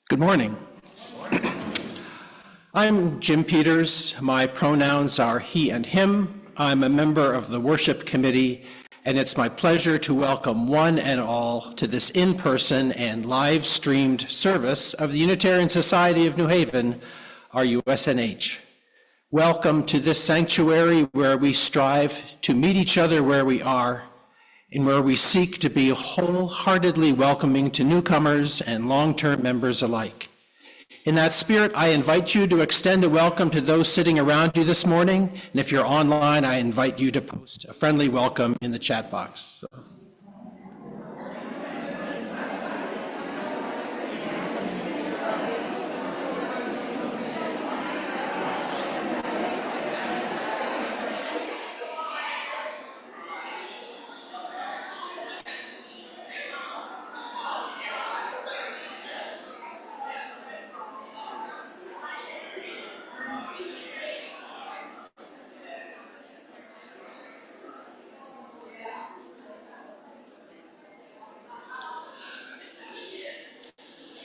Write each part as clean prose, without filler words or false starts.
Good morning. I'm Jim Peters. My pronouns are he and him. I'm a member of the worship committee, and it's my pleasure to welcome one and all to this in-person and live-streamed service of the Unitarian Society of New Haven, our USNH. Welcome to this sanctuary where we strive to meet each other where we are, and where we seek to be wholeheartedly welcoming to newcomers and long-term members alike. In that spirit, I invite you to extend a welcome to those sitting around you this morning, and if you're online, I invite you to post a friendly welcome in the chat box.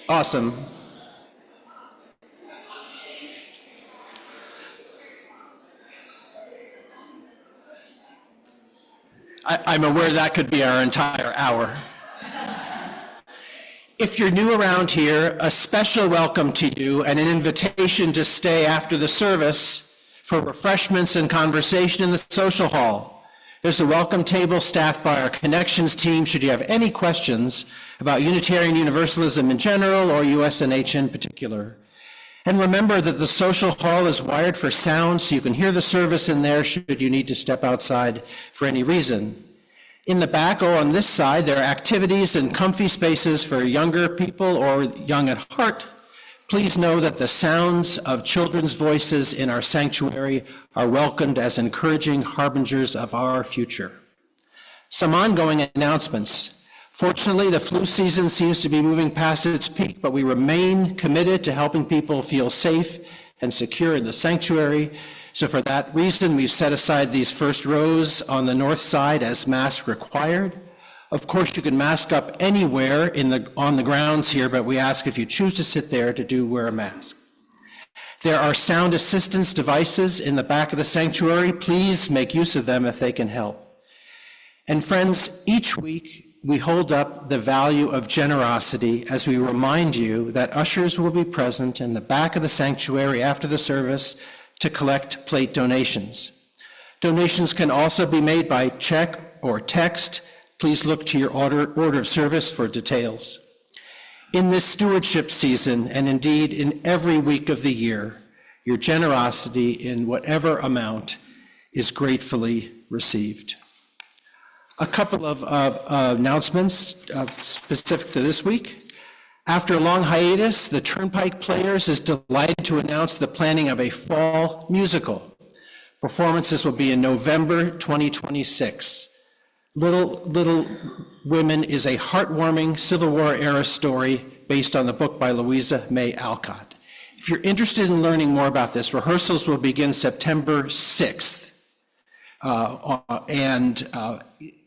Awesome. I'm aware that could be our entire hour. If you're new around here, a special welcome to you and an invitation to stay after the service for refreshments and conversation in the social hall. There's a welcome table staffed by our connections team should you have any questions about Unitarian Universalism in general or USNH in particular. And remember that the social hall is wired for sound, so you can hear the service in there should you need to step outside for any reason. In the back or on this side, there are activities and comfy spaces for younger people or young at heart. Please know that the sounds of children's voices in our sanctuary are welcomed as encouraging harbingers of our future. Some ongoing announcements. Fortunately, the flu season seems to be moving past its peak, but we remain committed to helping people feel safe and secure in the sanctuary. So for that reason, we've set aside these first rows on the north side as mask required. Of course, you can mask up anywhere on the grounds here, but we ask if you choose to sit there to wear a mask. There are sound assistance devices in the back of the sanctuary. Please make use of them if they can help. And friends, each week we hold up the value of generosity as we remind you that ushers will be present in the back of the sanctuary after the service to collect plate donations. Donations can also be made by check or text. Please look to your order of service for details. In this stewardship season, and indeed in every week of the year, your generosity in whatever amount is gratefully received. A couple of announcements specific to this week. After a long hiatus, the Turnpike Players is delighted to announce the planning of a fall musical. Performances will be in November 2026. Little Women is a heartwarming Civil War era story based on the book by Louisa May Alcott. If you're interested in learning more about this, rehearsals will begin September 6th, and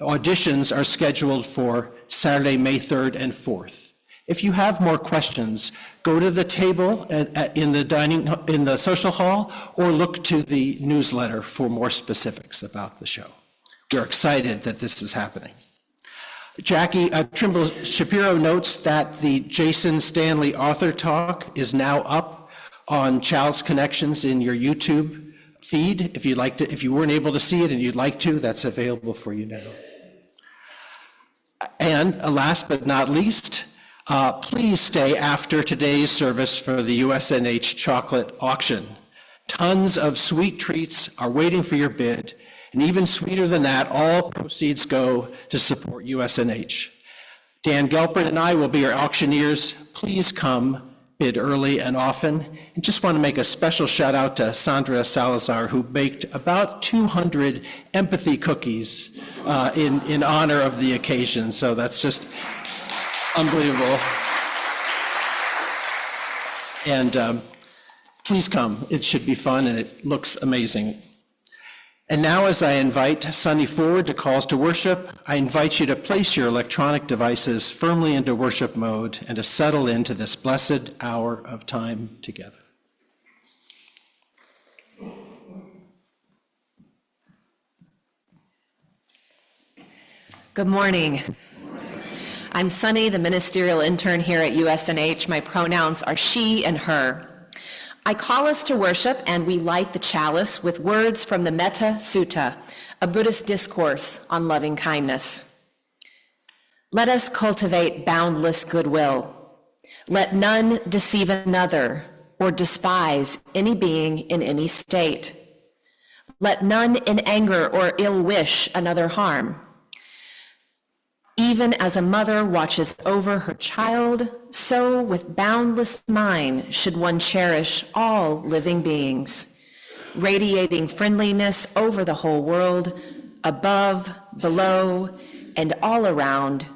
auditions are scheduled for Saturday, May 3rd and 4th. If you have more questions, go to the table in the social hall or look to the newsletter for more specifics about the show. We're excited that this is happening. Jackie Trimble Shapiro notes that the Jason Stanley author talk is now up on Child's Connections in your YouTube feed. If you weren't able to see it and you'd like to, that's available for you now. And last but not least, please stay after today's service for the USNH chocolate auction. Tons of sweet treats are waiting for your bid. And even sweeter than that, all proceeds go to support USNH. Dan Gelpert and I will be your auctioneers. Please come, bid early and often. And just want to make a special shout out to Sandra Salazar, who baked about 200 empathy cookies in honor of the occasion. So that's just unbelievable. And please come. It should be fun and it looks amazing. And now, as I invite Sunny forward to calls to worship, I invite you to place your electronic devices firmly into worship mode and to settle into this blessed hour of time together. Good morning. I'm Sunny, the ministerial intern here at USNH. My pronouns are she and her. I call us to worship, and we light the chalice with words from the Metta Sutta, a Buddhist discourse on loving kindness. Let us cultivate boundless goodwill. Let none deceive another or despise any being in any state. Let none in anger or ill wish another harm. Even as a mother watches over her child, so with boundless mind should one cherish all living beings, radiating friendliness over the whole world, above, below, and all around,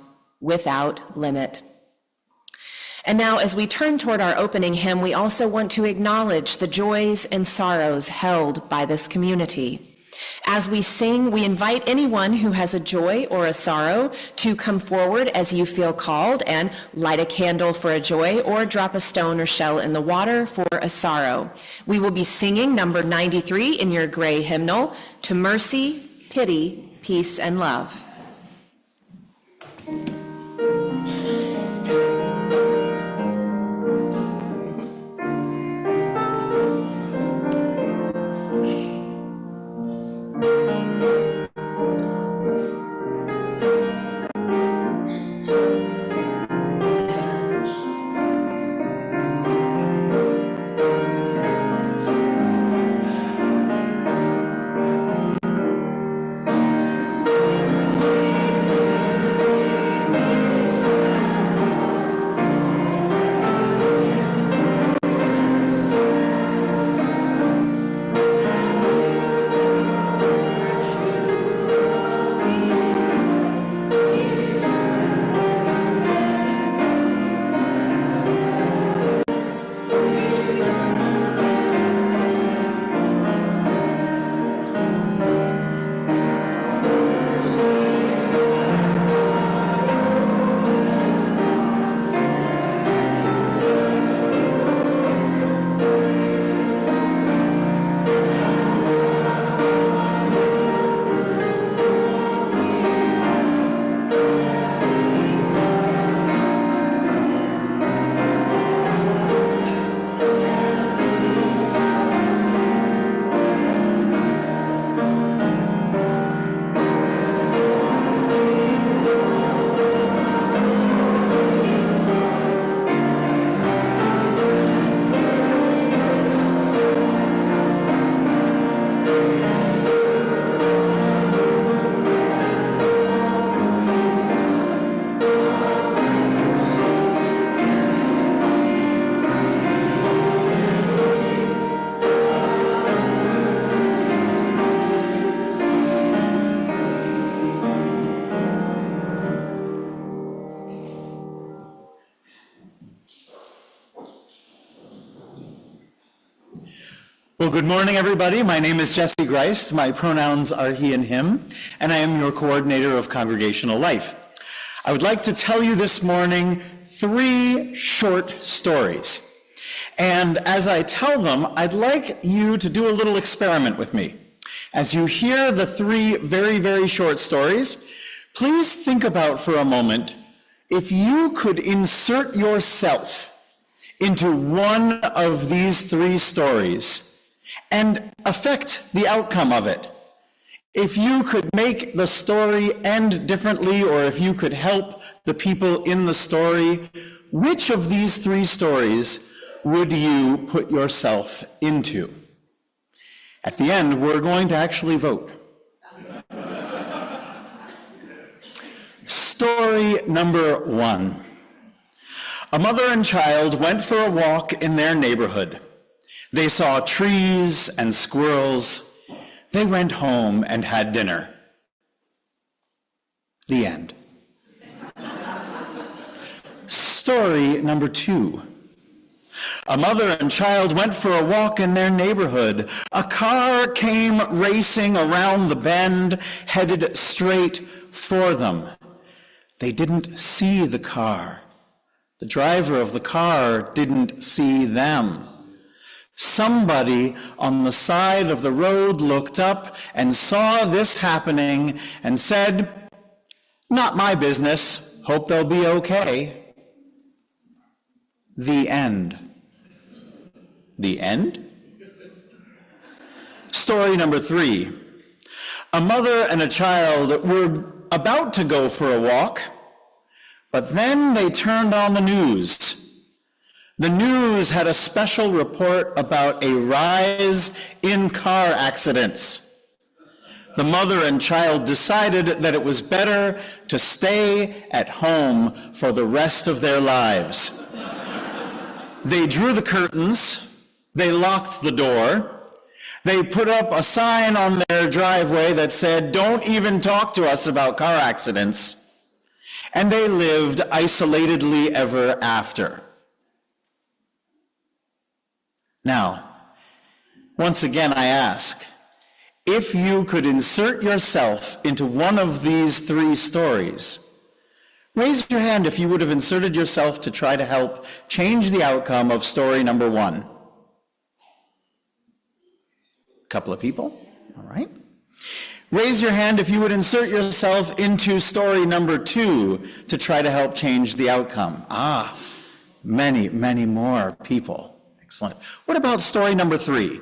without limit. And now, as we turn toward our opening hymn, we also want to acknowledge the joys and sorrows held by this community. As we sing, we invite anyone who has a joy or a sorrow to come forward as you feel called and light a candle for a joy or drop a stone or shell in the water for a sorrow. We will be singing number 93 in your gray hymnal, To Mercy, Pity, Peace, and Love. Well, good morning, everybody. My name is Jesse Greist. My pronouns are he and him, and I am your coordinator of congregational life. I would like to tell you this morning 3 short stories. And as I tell them, I'd like you to do a little experiment with me. As you hear the 3 very, very short stories, please think about for a moment if you could insert yourself into one of these 3 stories and affect the outcome of it. If you could make the story end differently, or if you could help the people in the story, which of these 3 stories would you put yourself into? At the end, we're going to actually vote. Story number 1. A mother and child went for a walk in their neighborhood. They saw trees and squirrels. They went home and had dinner. The end. Story number 2. A mother and child went for a walk in their neighborhood. A car came racing around the bend, headed straight for them. They didn't see the car. The driver of the car didn't see them. Somebody on the side of the road looked up and saw this happening and said, "Not my business. Hope they'll be okay." The end. The end? Story number 3. A mother and a child were about to go for a walk, but then they turned on the news. The news had a special report about a rise in car accidents. The mother and child decided that it was better to stay at home for the rest of their lives. They drew the curtains. They locked the door. They put up a sign on their driveway that said, "Don't even talk to us about car accidents." And they lived isolatedly ever after. Now, once again I ask, if you could insert yourself into one of these 3 stories, raise your hand if you would have inserted yourself to try to help change the outcome of story number 1. Couple of people, all right. Raise your hand if you would insert yourself into story number 2 to try to help change the outcome. Many, many more people. Excellent. What about story number 3?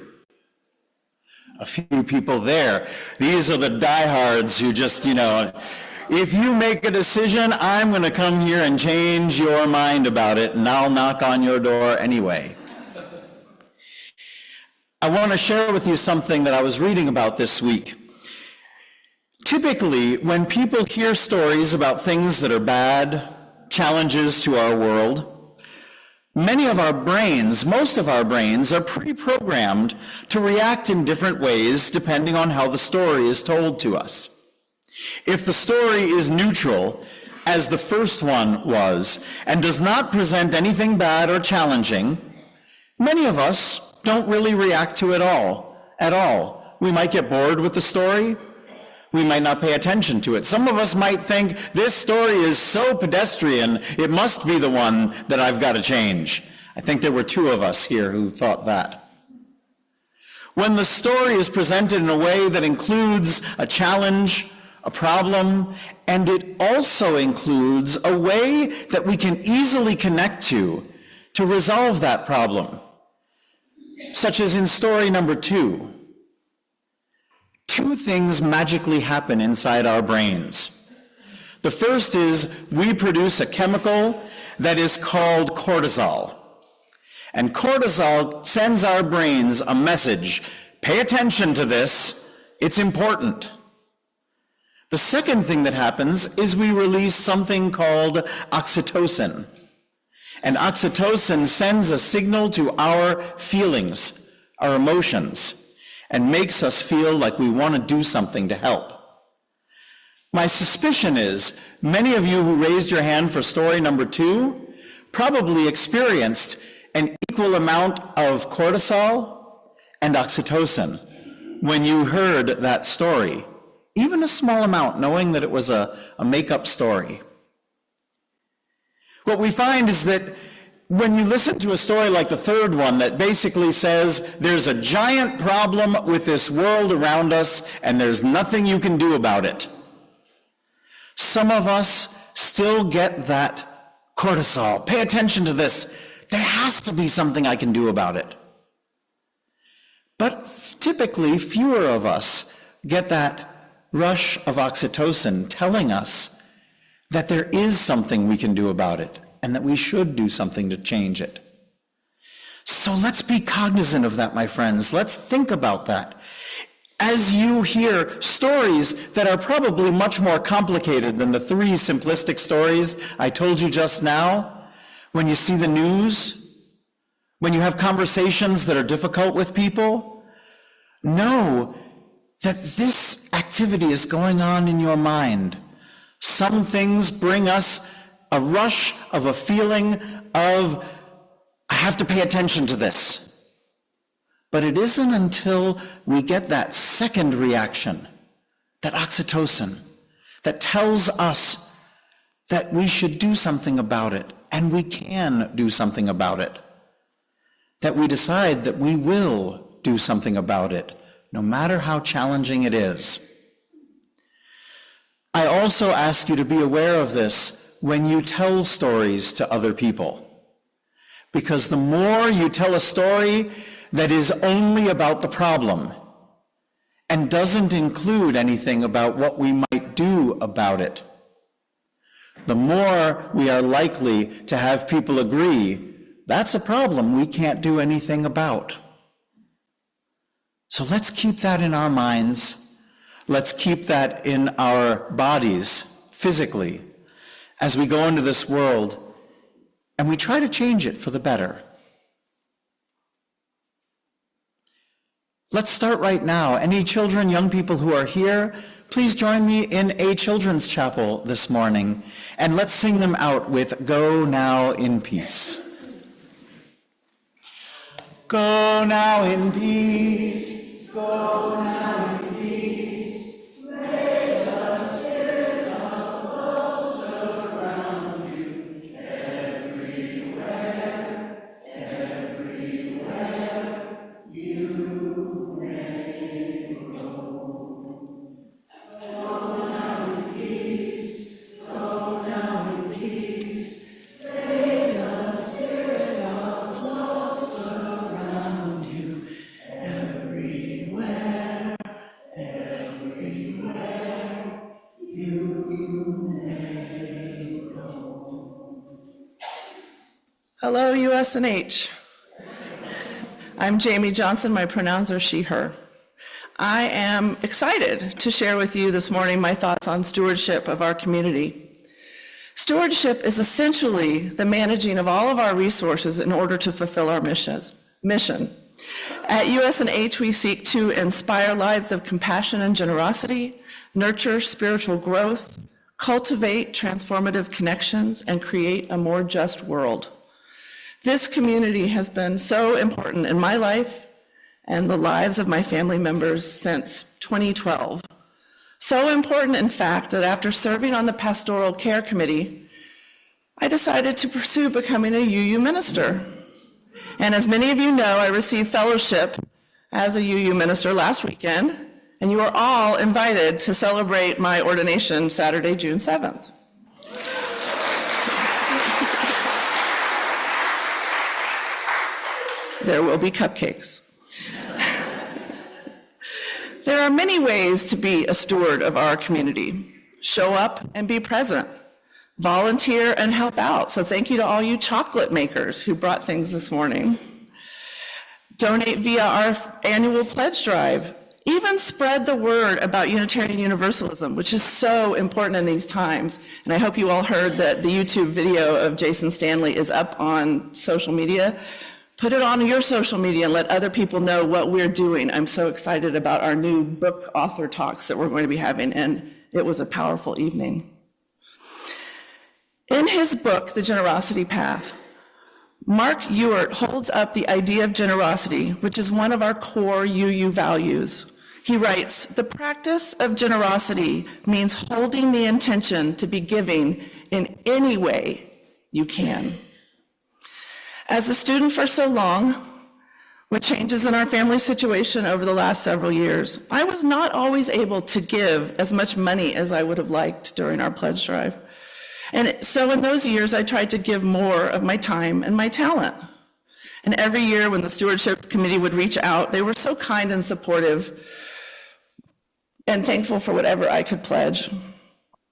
A few people there. These are the diehards who just, if you make a decision, I'm going to come here and change your mind about it, and I'll knock on your door anyway. I want to share with you something that I was reading about this week. Typically, when people hear stories about things that are bad, challenges to our world, most of our brains are pre-programmed to react in different ways depending on how the story is told to us. If the story is neutral, as the first one was, and does not present anything bad or challenging, many of us don't really react to it at all. We might get bored with the story. We might not pay attention to it. Some of us might think, this story is so pedestrian, it must be the one that I've got to change. I think there were 2 of us here who thought that. When the story is presented in a way that includes a challenge, a problem, and it also includes a way that we can easily connect to resolve that problem, such as in story number 2. 2 things magically happen inside our brains. The first is we produce a chemical that is called cortisol. And cortisol sends our brains a message, pay attention to this, it's important. The second thing that happens is we release something called oxytocin. And oxytocin sends a signal to our feelings, our emotions, and makes us feel like we want to do something to help. My suspicion is many of you who raised your hand for story number 2 probably experienced an equal amount of cortisol and oxytocin when you heard that story, even a small amount, knowing that it was a make-up story. What we find is that when you listen to a story like the third one that basically says there's a giant problem with this world around us and there's nothing you can do about it, some of us still get that cortisol. Pay attention to this. There has to be something I can do about it. But typically, fewer of us get that rush of oxytocin telling us that there is something we can do about it and that we should do something to change it. So let's be cognizant of that, my friends. Let's think about that. As you hear stories that are probably much more complicated than the 3 simplistic stories I told you just now, when you see the news, when you have conversations that are difficult with people, know that this activity is going on in your mind. Some things bring us a rush of a feeling of, I have to pay attention to this. But it isn't until we get that second reaction, that oxytocin, that tells us that we should do something about it, and we can do something about it, that we decide that we will do something about it, no matter how challenging it is. I also ask you to be aware of this when you tell stories to other people. Because the more you tell a story that is only about the problem and doesn't include anything about what we might do about it, the more we are likely to have people agree, that's a problem we can't do anything about. So let's keep that in our minds. Let's keep that in our bodies, physically, as we go into this world, and we try to change it for the better. Let's start right now. Any children, young people who are here, please join me in a children's chapel this morning, and let's sing them out with "Go Now in Peace." Go now in peace, go now in peace. May the Spirit of love surround you everywhere, everywhere you may go. Go now in peace, go now in peace. May the Spirit of love surround you everywhere, everywhere you may go. Hello, USNH. I'm Jamie Johnson. My pronouns are she, her. I am excited to share with you this morning my thoughts on stewardship of our community. Stewardship is essentially the managing of all of our resources in order to fulfill our mission. At USNH, we seek to inspire lives of compassion and generosity, nurture spiritual growth, cultivate transformative connections, and create a more just world. This community has been so important in my life and the lives of my family members since 2012. So important, in fact, that after serving on the Pastoral Care Committee, I decided to pursue becoming a UU minister. And as many of you know, I received fellowship as a UU minister last weekend, and you are all invited to celebrate my ordination Saturday, June 7th. There will be cupcakes. There are many ways to be a steward of our community. Show up and be present. Volunteer and help out. So thank you to all you chocolate makers who brought things this morning. Donate via our annual pledge drive. Even spread the word about Unitarian Universalism, which is so important in these times. And I hope you all heard that the YouTube video of Jason Stanley is up on social media. Put it on your social media and let other people know what we're doing. I'm so excited about our new book author talks that we're going to be having, and it was a powerful evening. In his book, The Generosity Path, Mark Ewart holds up the idea of generosity, which is one of our core UU values. He writes, "The practice of generosity means holding the intention to be giving in any way you can." As a student for so long, with changes in our family situation over the last several years, I was not always able to give as much money as I would have liked during our pledge drive. And so in those years, I tried to give more of my time and my talent. And every year when the stewardship committee would reach out, they were so kind and supportive and thankful for whatever I could pledge.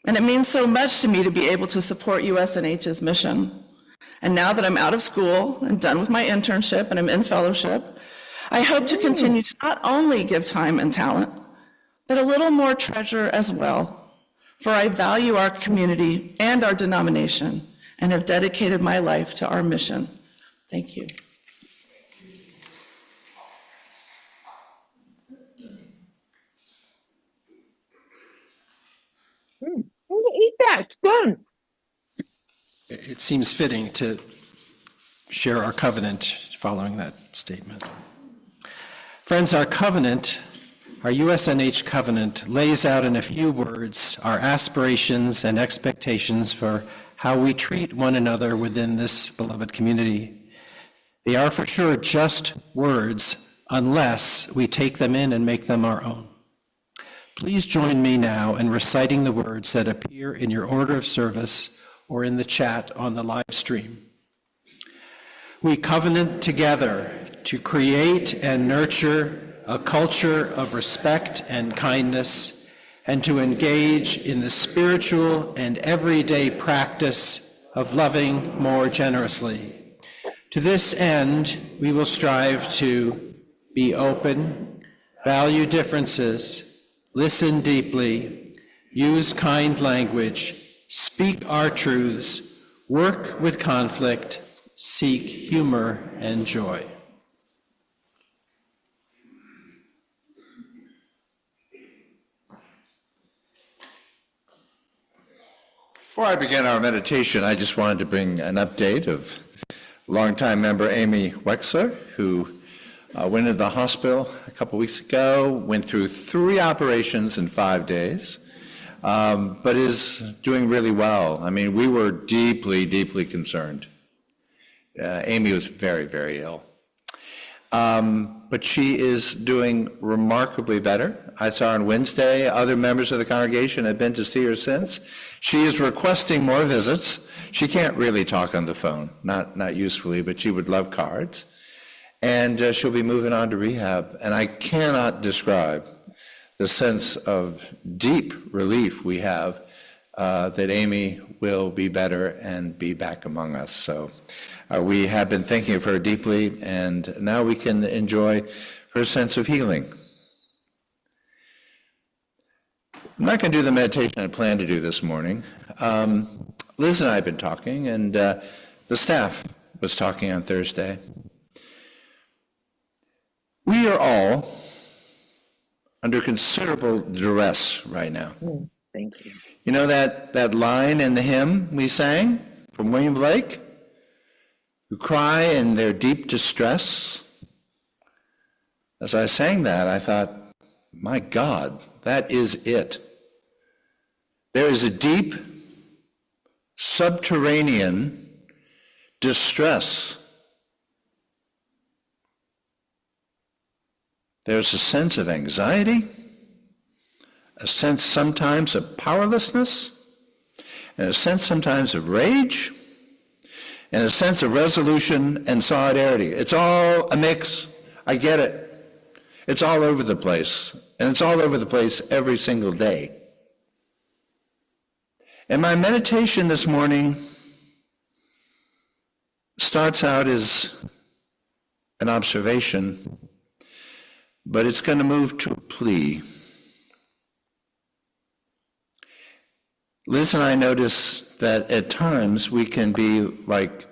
And it means so much to me to be able to support USNH's mission. And now that I'm out of school and done with my internship and I'm in fellowship, I hope to continue to not only give time and talent, but a little more treasure as well. For I value our community and our denomination and have dedicated my life to our mission. Thank you. I'm gonna eat that. It's done. It seems fitting to share our covenant following that statement. Friends, our covenant, our USNH covenant, lays out in a few words our aspirations and expectations for how we treat one another within this beloved community. They are for sure just words unless we take them in and make them our own. Please join me now in reciting the words that appear in your order of service or in the chat on the live stream. We covenant together to create and nurture a culture of respect and kindness, and to engage in the spiritual and everyday practice of loving more generously. To this end, we will strive to be open, value differences, listen deeply, use kind language, speak our truths, work with conflict, seek humor and joy. Before I begin our meditation, I just wanted to bring an update of longtime member Amy Wexler, who went into the hospital a couple weeks ago, went through 3 operations in 5 days, but is doing really well. I mean, we were deeply, deeply concerned. Amy was very, very ill. But she is doing remarkably better. I saw her on Wednesday. Other members of the congregation have been to see her since. She is requesting more visits. She can't really talk on the phone, not usefully, but she would love cards. And she'll be moving on to rehab. And I cannot describe the sense of deep relief we have that Amy will be better and be back among us. So we have been thinking of her deeply, and now we can enjoy her sense of healing. I'm not going to do the meditation I planned to do this morning. Liz and I have been talking, and the staff was talking on Thursday. We are all under considerable duress right now. Thank you. You know that line in the hymn we sang from William Blake? Who cry in their deep distress? As I sang that, I thought, my God, that is it. There is a deep, subterranean distress. There's a sense of anxiety, a sense sometimes of powerlessness, and a sense sometimes of rage, and a sense of resolution and solidarity. It's all a mix. I get it. It's all over the place, and it's all over the place every single day. And my meditation this morning starts out as an observation, but it's going to move to a plea. Liz and I notice that at times we can be like,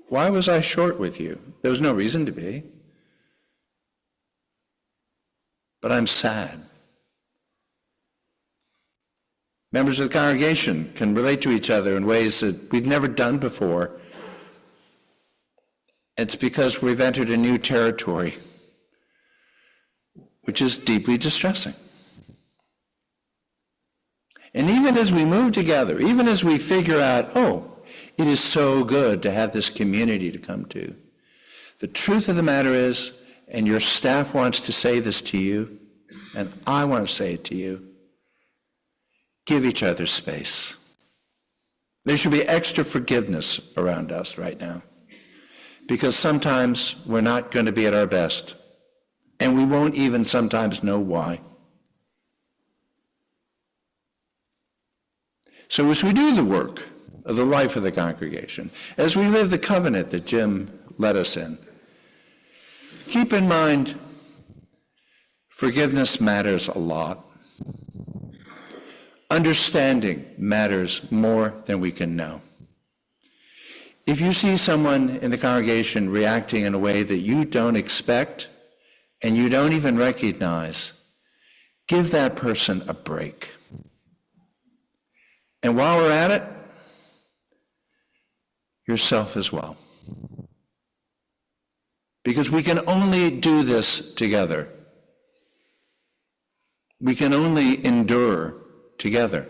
why was I short with you? There was no reason to be. But I'm sad. Members of the congregation can relate to each other in ways that we've never done before. It's because we've entered a new territory, which is deeply distressing. And even as we move together, even as we figure out, oh, it is so good to have this community to come to, the truth of the matter is, and your staff wants to say this to you, and I want to say it to you, give each other space. There should be extra forgiveness around us right now, because sometimes we're not going to be at our best, and we won't even sometimes know why. So as we do the work of the life of the congregation, as we live the covenant that Jim led us in, keep in mind, forgiveness matters a lot. Understanding matters more than we can know. If you see someone in the congregation reacting in a way that you don't expect and you don't even recognize, give that person a break. And while we're at it, yourself as well. because we can only do this together. We can only endure together.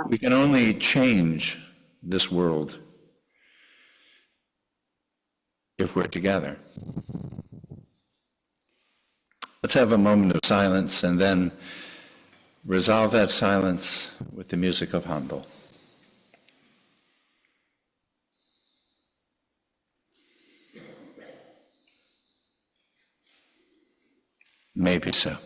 We can only change this world if we're together. Let's have a moment of silence and then resolve that silence with the music of Handel. Maybe so.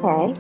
Okay.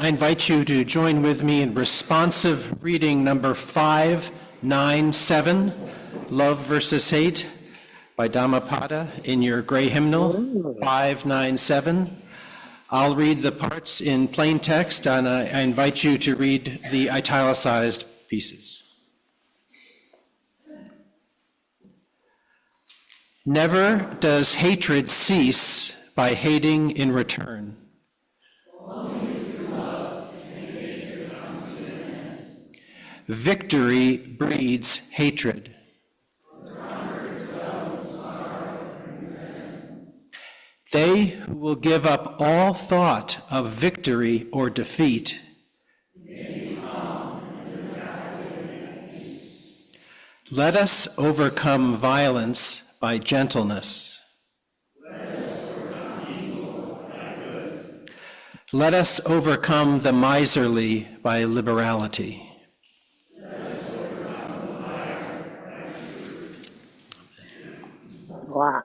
I invite you to join with me in responsive reading number 597, Love versus Hate, by Dhammapada in your gray hymnal, 597. I'll read the parts in plain text, and I invite you to read the italicized pieces. Never does hatred cease by hating in return. Victory breeds hatred. They who will give up all thought of victory or defeat let us overcome violence by gentleness. Let us overcome the miserly by liberality. Wow.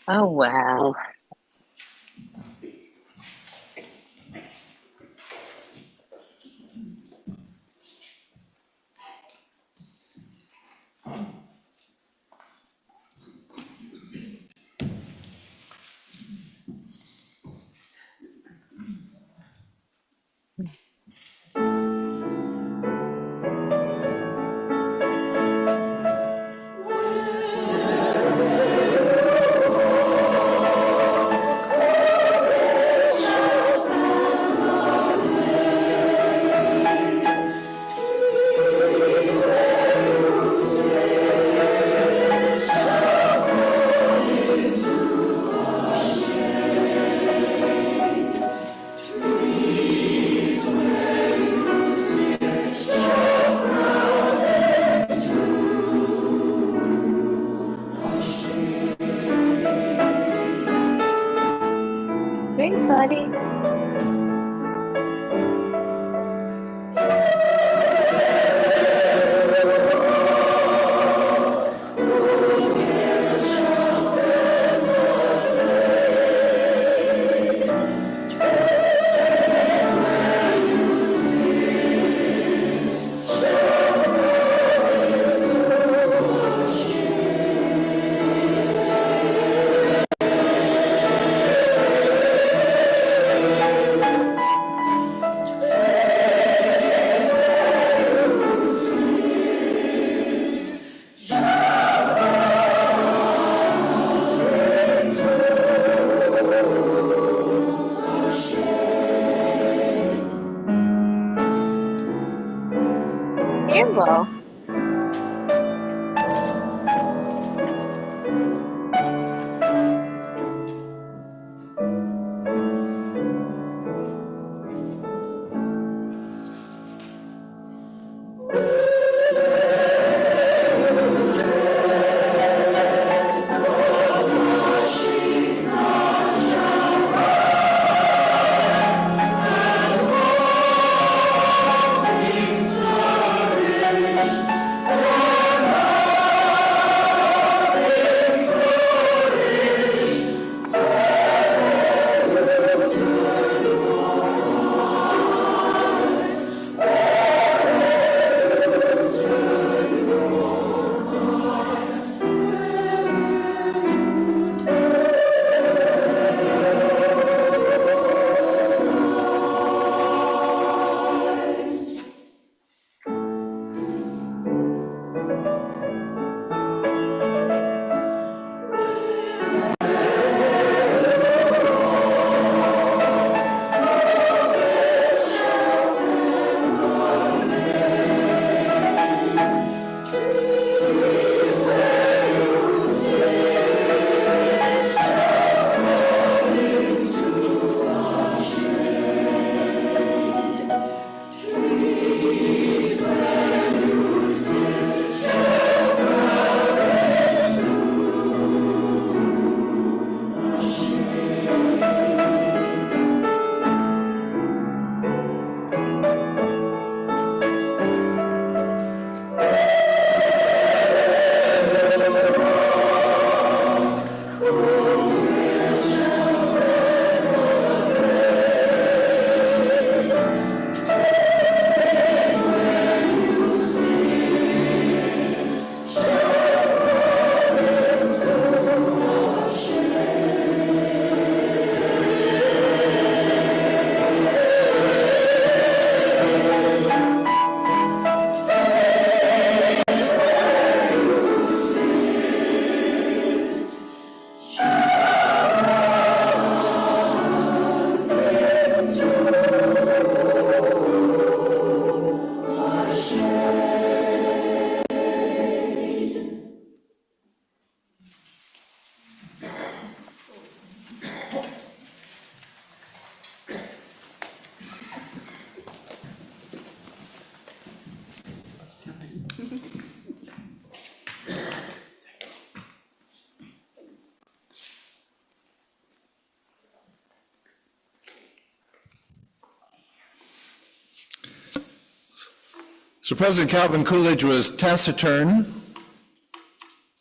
Oh, wow. So President Calvin Coolidge was taciturn,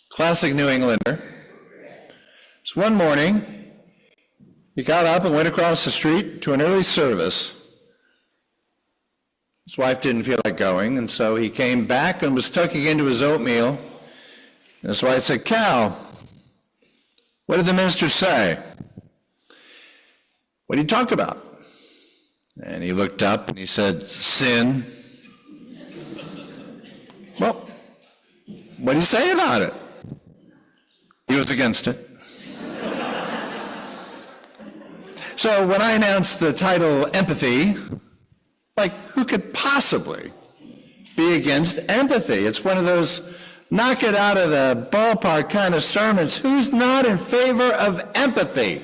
classic New Englander. So one morning, he got up and went across the street to an early service. His wife didn't feel like going, and so he came back and was tucking into his oatmeal. And his wife said, "Cal, what did the minister say? What did he talk about?" And he looked up and he said, "Sin." "Well, what did he say about it?" "He was against it." So when I announced the title Empathy, like, who could possibly be against empathy? It's one of those knock it out of the ballpark kind of sermons. Who's not in favor of empathy?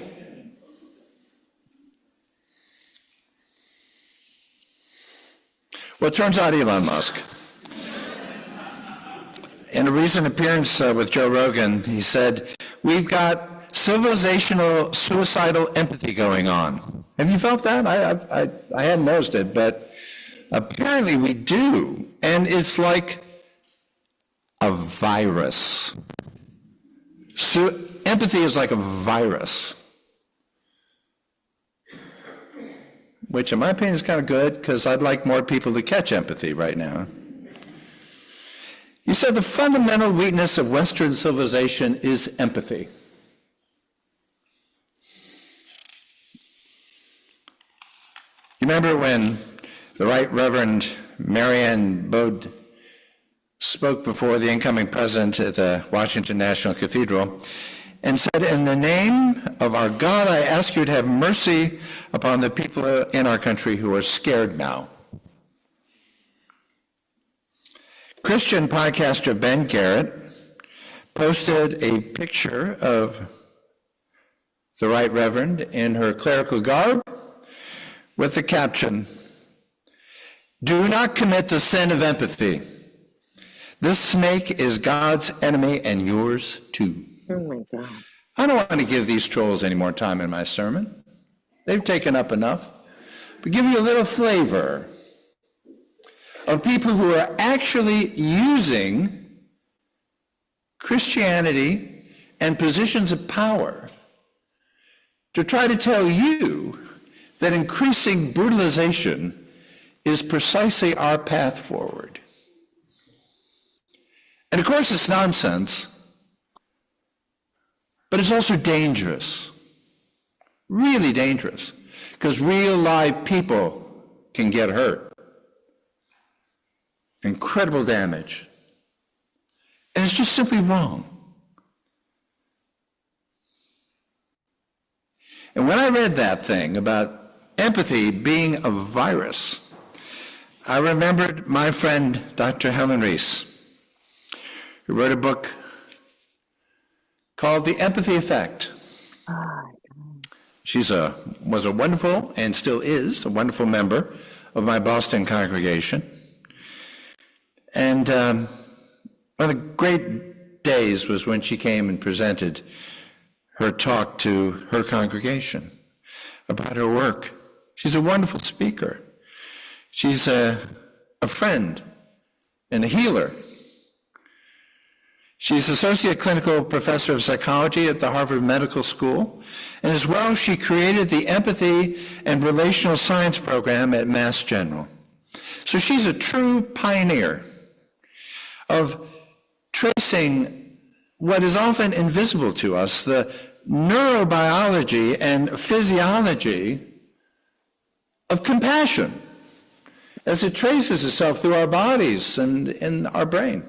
Well, it turns out Elon Musk. In a recent appearance with Joe Rogan, he said, "We've got civilizational suicidal empathy going on." Have you felt that? I hadn't noticed it, but apparently we do. And it's like a virus. So empathy is like a virus, which in my opinion is kind of good, because I'd like more people to catch empathy right now. He said the fundamental weakness of Western civilization is empathy. You remember when the Right Reverend Marianne Bode spoke before the incoming president at the Washington National Cathedral and said, "In the name of our God, I ask you to have mercy upon the people in our country who are scared now." Christian podcaster Ben Garrett posted a picture of the Right Reverend in her clerical garb with the caption, "Do not commit the sin of empathy. This snake is God's enemy and yours too." Oh my God. I don't want to give these trolls any more time in my sermon. They've taken up enough. But give you a little flavor of people who are actually using Christianity and positions of power to try to tell you that increasing brutalization is precisely our path forward. And of course it's nonsense, but it's also dangerous, really dangerous, because real live people can get hurt. Incredible damage. And it's just simply wrong. And when I read that thing about empathy being a virus, I remembered my friend, Dr. Helen Reese, who wrote a book called The Empathy Effect. She was a wonderful, and still is, a wonderful member of my Boston congregation. And one of the great days was when she came and presented her talk to her congregation about her work. She's a wonderful speaker. She's a friend and a healer. She's Associate Clinical Professor of Psychology at the Harvard Medical School, and as well, she created the Empathy and Relational Science program at Mass General. So she's a true pioneer of tracing what is often invisible to us, the neurobiology and physiology of compassion as it traces itself through our bodies and in our brain.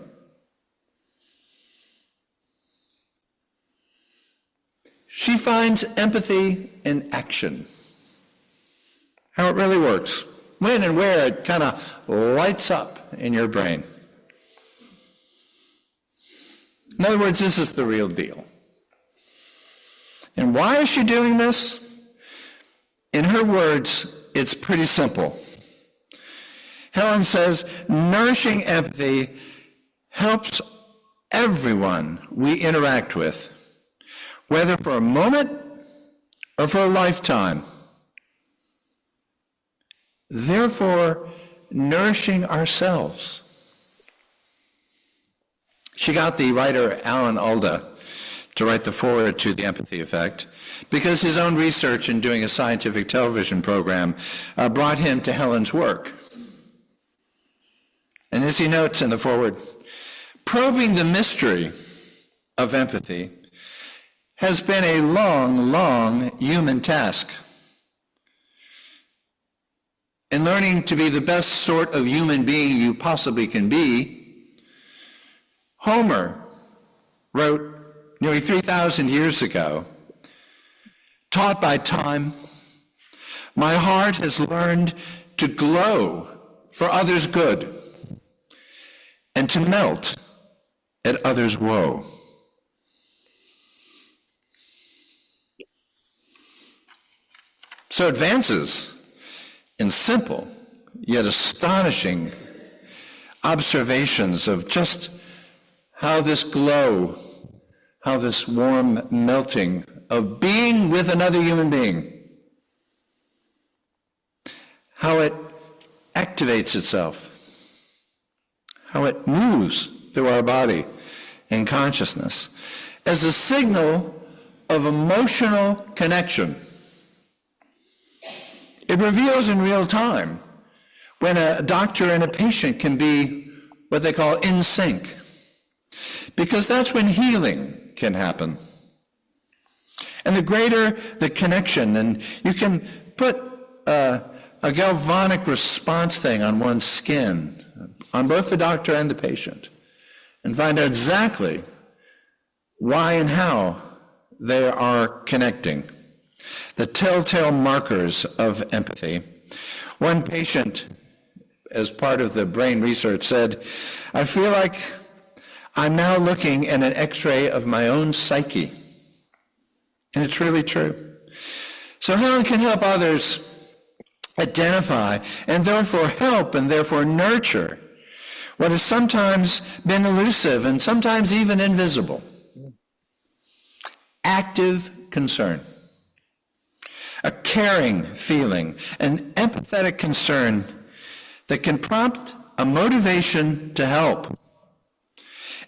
She finds empathy in action, how it really works, when and where it kind of lights up in your brain. In other words, this is the real deal. And why is she doing this? In her words, it's pretty simple. Helen says, nourishing empathy helps everyone we interact with, whether for a moment or for a lifetime. Therefore, nourishing ourselves. She got the writer Alan Alda to write the foreword to The Empathy Effect because his own research in doing a scientific television program brought him to Helen's work. And as he notes in the foreword, probing the mystery of empathy has been a long, long human task. In learning to be the best sort of human being you possibly can be, Homer wrote nearly 3,000 years ago, taught by time, my heart has learned to glow for others' good and to melt at others' woe. So advances in simple yet astonishing observations of just how this glow, how this warm melting of being with another human being, how it activates itself, how it moves through our body and consciousness as a signal of emotional connection. It reveals in real time when a doctor and a patient can be what they call in sync, because that's when healing can happen. And the greater the connection, and you can put a galvanic response thing on one's skin, on both the doctor and the patient, and find out exactly why and how they are connecting. The telltale markers of empathy. One patient, as part of the brain research, said, I feel like I'm now looking at an x-ray of my own psyche. And it's really true. So Helen can help others identify and therefore help and therefore nurture what has sometimes been elusive and sometimes even invisible. Active concern. A caring feeling, an empathetic concern that can prompt a motivation to help.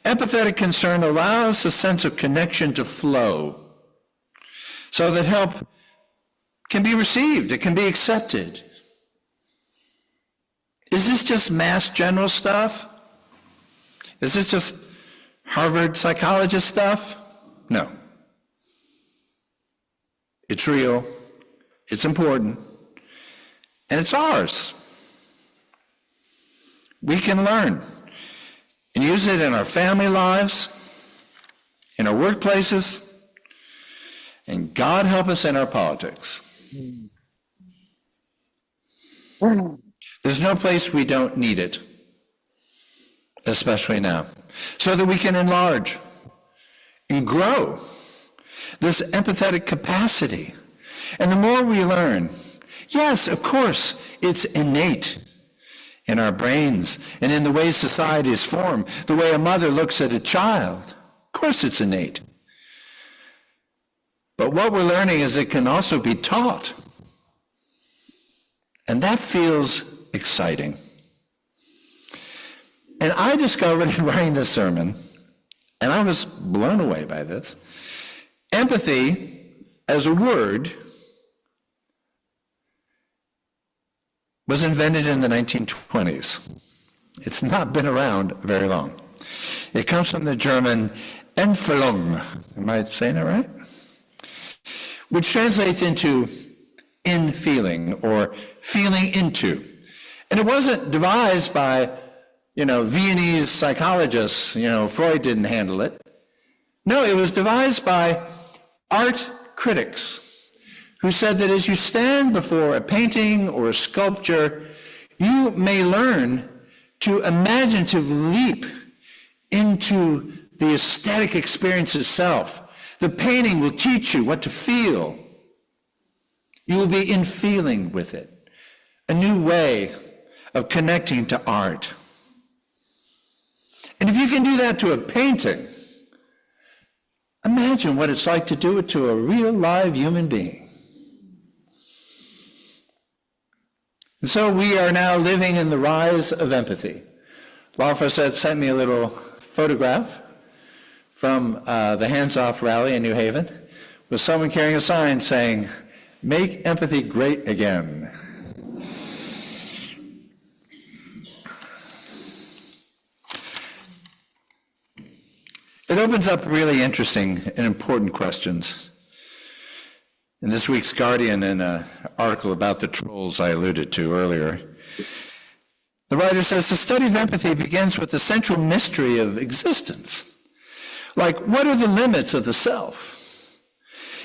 Empathetic concern allows a sense of connection to flow so that help can be received, it can be accepted. Is this just Mass General stuff? Is this just Harvard psychologist stuff? No. It's real. It's important, and it's ours. We can learn and use it in our family lives, in our workplaces, and God help us in our politics. There's no place we don't need it, especially now, so that we can enlarge and grow this empathetic capacity. And the more we learn, yes, of course, it's innate in our brains and in the way society is formed, the way a mother looks at a child. Of course it's innate. But what we're learning is it can also be taught. And that feels exciting. And I discovered in writing this sermon, and I was blown away by this, empathy as a word was invented in the 1920s. It's not been around very long. It comes from the German Empfehlung, am I saying it right? Which translates into in feeling or feeling into. And it wasn't devised by, Viennese psychologists, Freud didn't handle it. No, it was devised by art critics who said that as you stand before a painting or a sculpture, you may learn to imaginatively leap into the aesthetic experience itself. The painting will teach you what to feel. You will be in feeling with it. A new way of connecting to art. And if you can do that to a painting, imagine what it's like to do it to a real live human being. And so we are now living in the rise of empathy. Laura sent me a little photograph from the Hands Off rally in New Haven with someone carrying a sign saying, "Make empathy great again." It opens up really interesting and important questions. In this week's Guardian, in an article about the trolls I alluded to earlier, the writer says the study of empathy begins with the central mystery of existence. Like, what are the limits of the self?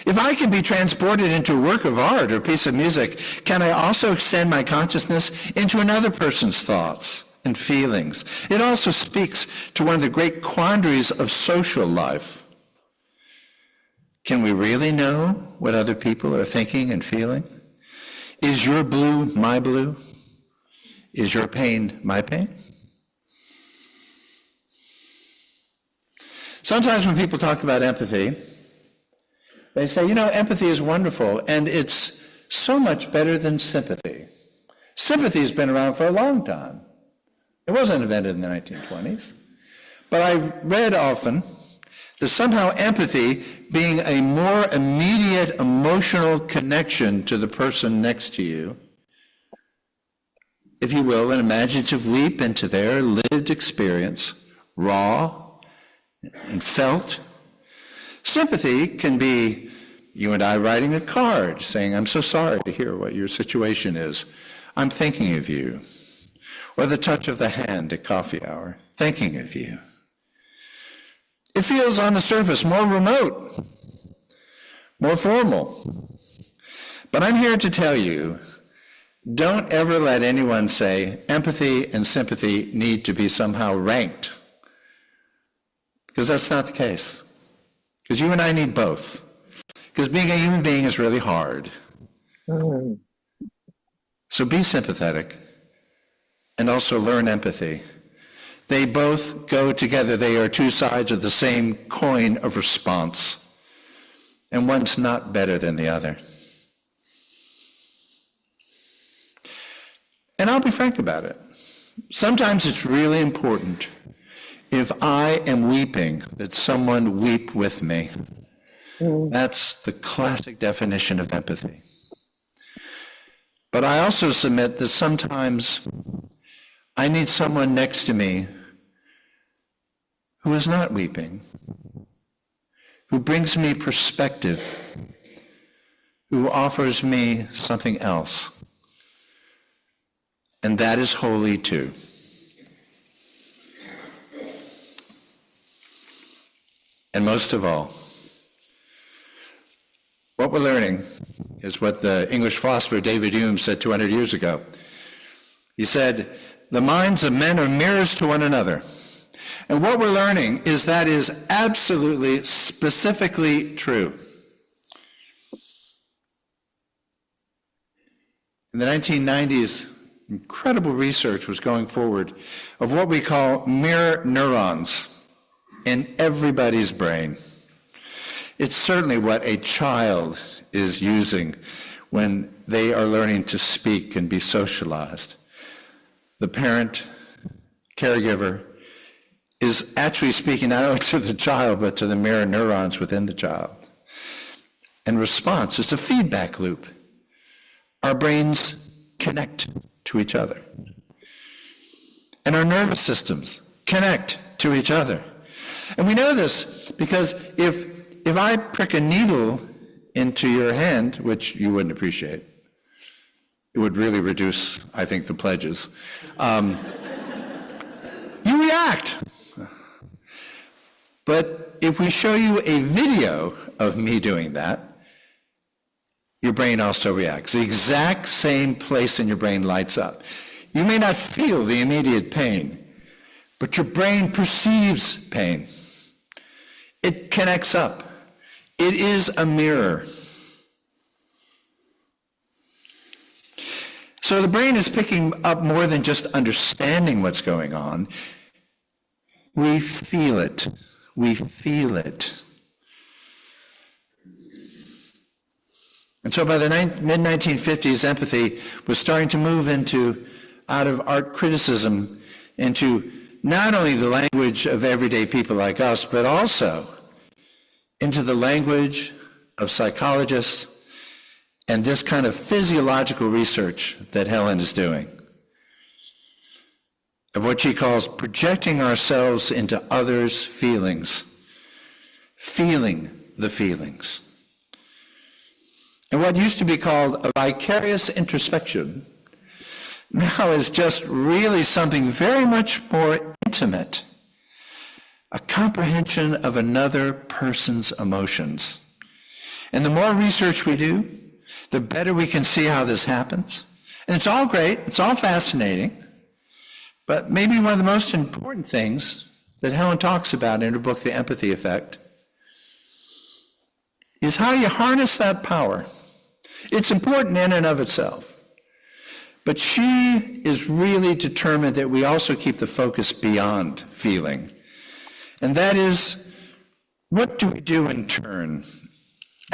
If I can be transported into a work of art or a piece of music, can I also extend my consciousness into another person's thoughts and feelings? It also speaks to one of the great quandaries of social life. Can we really know what other people are thinking and feeling? Is your blue my blue? Is your pain my pain? Sometimes when people talk about empathy, they say, empathy is wonderful, and it's so much better than sympathy. Sympathy has been around for a long time. It wasn't invented in the 1920s. But I've read often that somehow empathy, being a more immediate emotional connection to the person next to you, if you will, an imaginative leap into their lived experience, raw and felt. Sympathy can be you and I writing a card saying, "I'm so sorry to hear what your situation is. I'm thinking of you." Or the touch of the hand at coffee hour, thinking of you. It feels on the surface more remote, more formal. But I'm here to tell you, don't ever let anyone say empathy and sympathy need to be somehow ranked. Because that's not the case. Because you and I need both. Because being a human being is really hard. So be sympathetic and also learn empathy. They both go together. They are two sides of the same coin of response. And one's not better than the other. And I'll be frank about it. Sometimes it's really important, if I am weeping, that someone weep with me. That's the classic definition of empathy. But I also submit that sometimes I need someone next to me who is not weeping, who brings me perspective, who offers me something else. And that is holy too. And most of all, what we're learning is what the English philosopher David Hume said 200 years ago. He said, "The minds of men are mirrors to one another." And what we're learning is that is absolutely, specifically true. In the 1990s, incredible research was going forward of what we call mirror neurons in everybody's brain. It's certainly what a child is using when they are learning to speak and be socialized. The parent, caregiver, is actually speaking not only to the child, but to the mirror neurons within the child. And response, it's a feedback loop. Our brains connect to each other. And our nervous systems connect to each other. And we know this because if I prick a needle into your hand, which you wouldn't appreciate, it would really reduce, I think, the pledges, you react. But if we show you a video of me doing that, your brain also reacts. The exact same place in your brain lights up. You may not feel the immediate pain, but your brain perceives pain. It connects up. It is a mirror. So the brain is picking up more than just understanding what's going on. We feel it. We feel it. And so by the mid-1950s, empathy was starting to move out of art criticism into not only the language of everyday people like us, but also into the language of psychologists and this kind of physiological research that Helen is doing, of what she calls projecting ourselves into others' feelings, feeling the feelings. And what used to be called a vicarious introspection now is just really something very much more intimate, a comprehension of another person's emotions. And the more research we do, the better we can see how this happens. And it's all great, it's all fascinating, but maybe one of the most important things that Helen talks about in her book, The Empathy Effect, is how you harness that power. It's important in and of itself. But she is really determined that we also keep the focus beyond feeling. And that is, what do we do in turn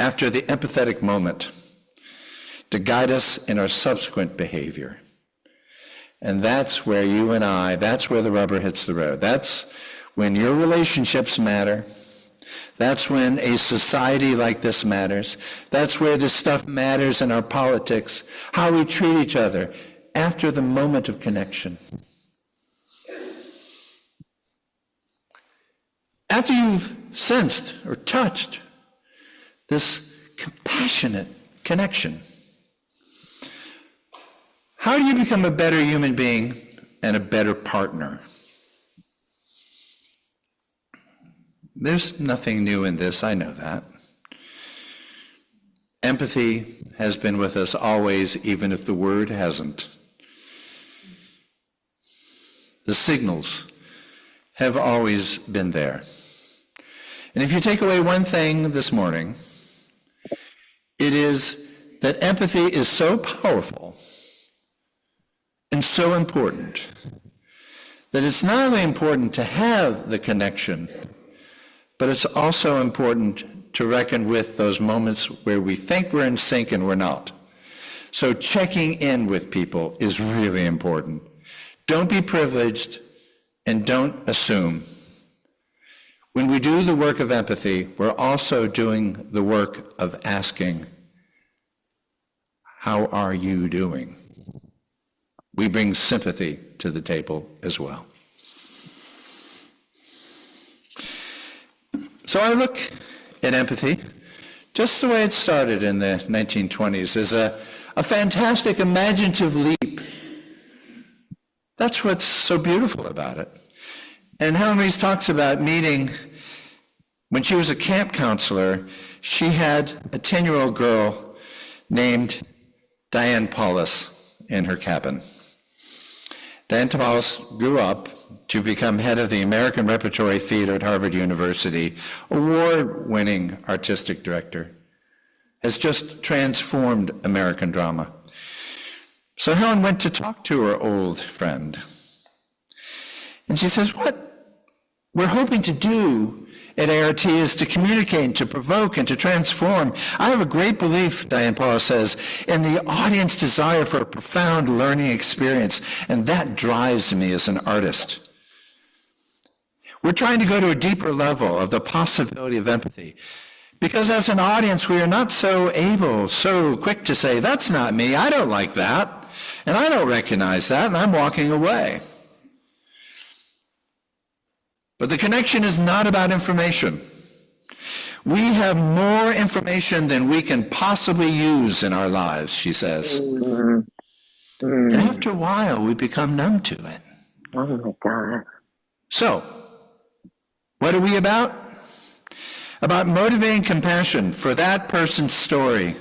after the empathetic moment to guide us in our subsequent behavior? And that's where you and I, that's where the rubber hits the road. That's when your relationships matter. That's when a society like this matters. That's where this stuff matters in our politics, how we treat each other after the moment of connection. After you've sensed or touched this compassionate connection, how do you become a better human being and a better partner? There's nothing new in this, I know that. Empathy has been with us always, even if the word hasn't. The signals have always been there. And if you take away one thing this morning, it is that empathy is so powerful and so important that it's not only important to have the connection, but it's also important to reckon with those moments where we think we're in sync and we're not. So checking in with people is really important. Don't be privileged and don't assume. When we do the work of empathy, we're also doing the work of asking, how are you doing? We bring sympathy to the table as well. So I look at empathy just the way it started in the 1920s as a fantastic imaginative leap. That's what's so beautiful about it. And Helen Rees talks about meeting, when she was a camp counselor, she had a 10-year-old girl named Diane Paulus in her cabin. Diane Paulus grew up to become head of the American Repertory Theater at Harvard University, award-winning artistic director, has just transformed American drama. So Helen went to talk to her old friend. And she says, what we're hoping to do at ART is to communicate and to provoke and to transform. I have a great belief, Diane Paulus says, in the audience desire for a profound learning experience, and that drives me as an artist. We're trying to go to a deeper level of the possibility of empathy, because as an audience, we are not so quick to say, that's not me, I don't like that, and I don't recognize that, and I'm walking away. But the connection is not about information. We have more information than we can possibly use in our lives, she says. And after a while, we become numb to it. Oh my God. So, what are we about? About motivating compassion for that person's story.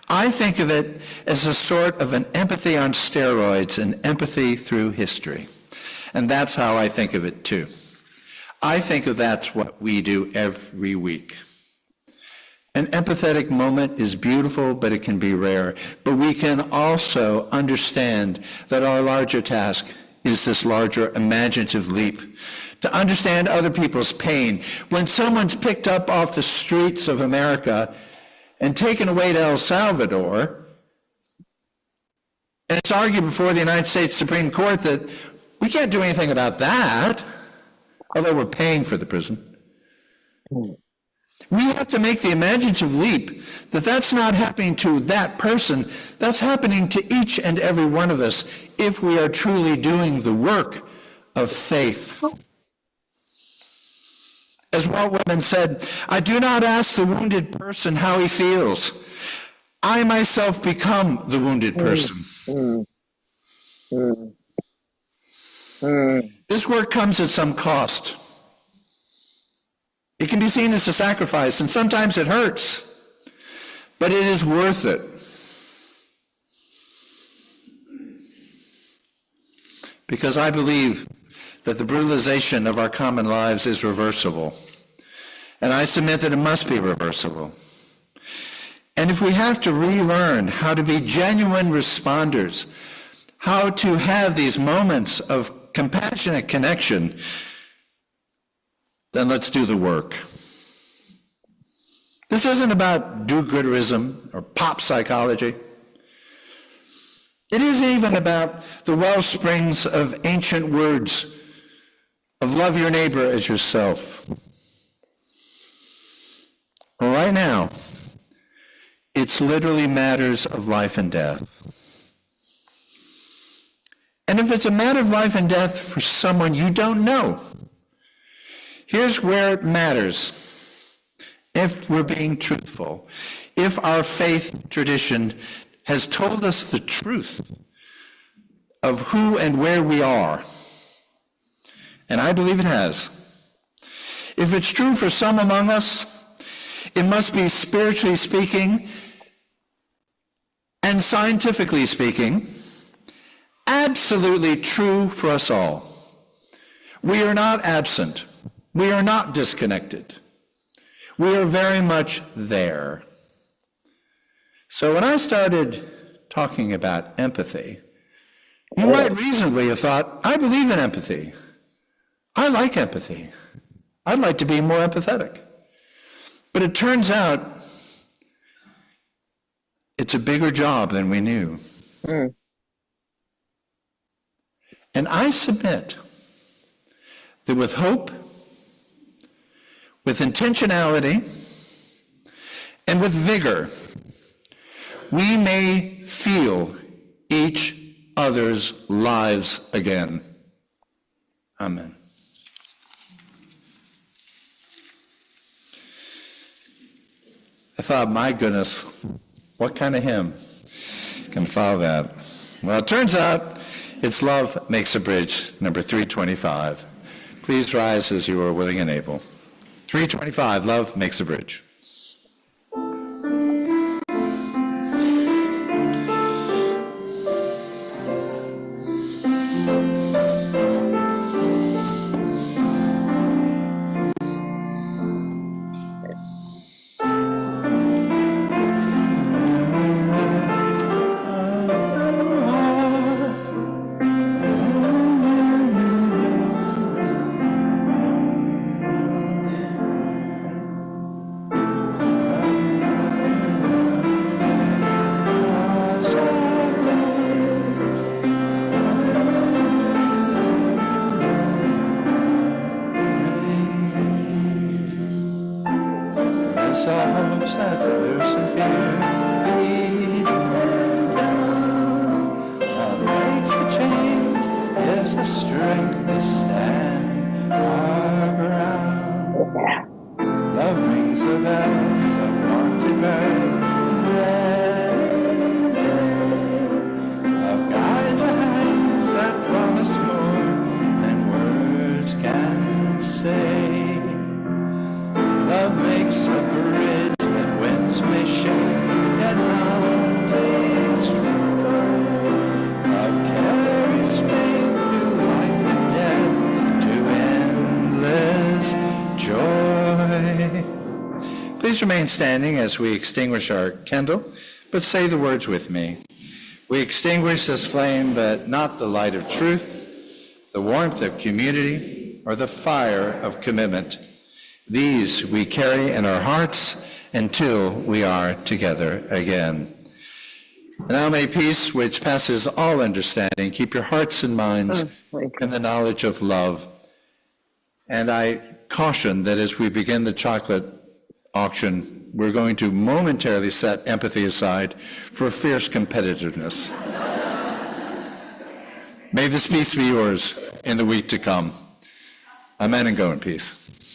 I think of it as a sort of an empathy on steroids, an empathy through history. And that's how I think of it too. I think of that's what we do every week. An empathetic moment is beautiful, but it can be rare. But we can also understand that our larger task is this larger imaginative leap to understand other people's pain. When someone's picked up off the streets of America and taken away to El Salvador. And it's argued before the United States Supreme Court that we can't do anything about that, although we're paying for the prison. We have to make the imaginative leap that that's not happening to that person, that's happening to each and every one of us if we are truly doing the work of faith. As Walt Whitman said, I do not ask the wounded person how he feels. I myself become the wounded person. This work comes at some cost. It can be seen as a sacrifice, and sometimes it hurts, but it is worth it. Because I believe that the brutalization of our common lives is reversible, and I submit that it must be reversible. And if we have to relearn how to be genuine responders, how to have these moments of compassionate connection, then let's do the work. This isn't about do-gooderism or pop psychology. It isn't even about the well springs of ancient words of love your neighbor as yourself. Right now, it's literally matters of life and death. And if it's a matter of life and death for someone you don't know, here's where it matters, if we're being truthful, if our faith tradition has told us the truth of who and where we are. And I believe it has. If it's true for some among us, it must be, spiritually speaking and scientifically speaking, absolutely true for us all. We are not absent. We are not disconnected. We are very much there. So when I started talking about empathy, you might reasonably have thought, I believe in empathy. I like empathy. I'd like to be more empathetic. But it turns out it's a bigger job than we knew. And I submit that with hope, with intentionality, and with vigor, we may feel each other's lives again. Amen. I thought, my goodness, what kind of hymn can follow that? Well, it turns out it's Love Makes a Bridge, number 325. Please rise as you are willing and able. 325, Love Makes a Bridge. Please remain standing as we extinguish our candle, but say the words with me. We extinguish this flame, but not the light of truth, the warmth of community, or the fire of commitment. These we carry in our hearts until we are together again. Now may peace, which passes all understanding, keep your hearts and minds in the knowledge of love. And I caution that as we begin the chocolate auction, we're going to momentarily set empathy aside for fierce competitiveness. May this peace be yours in the week to come. Amen, and go in peace.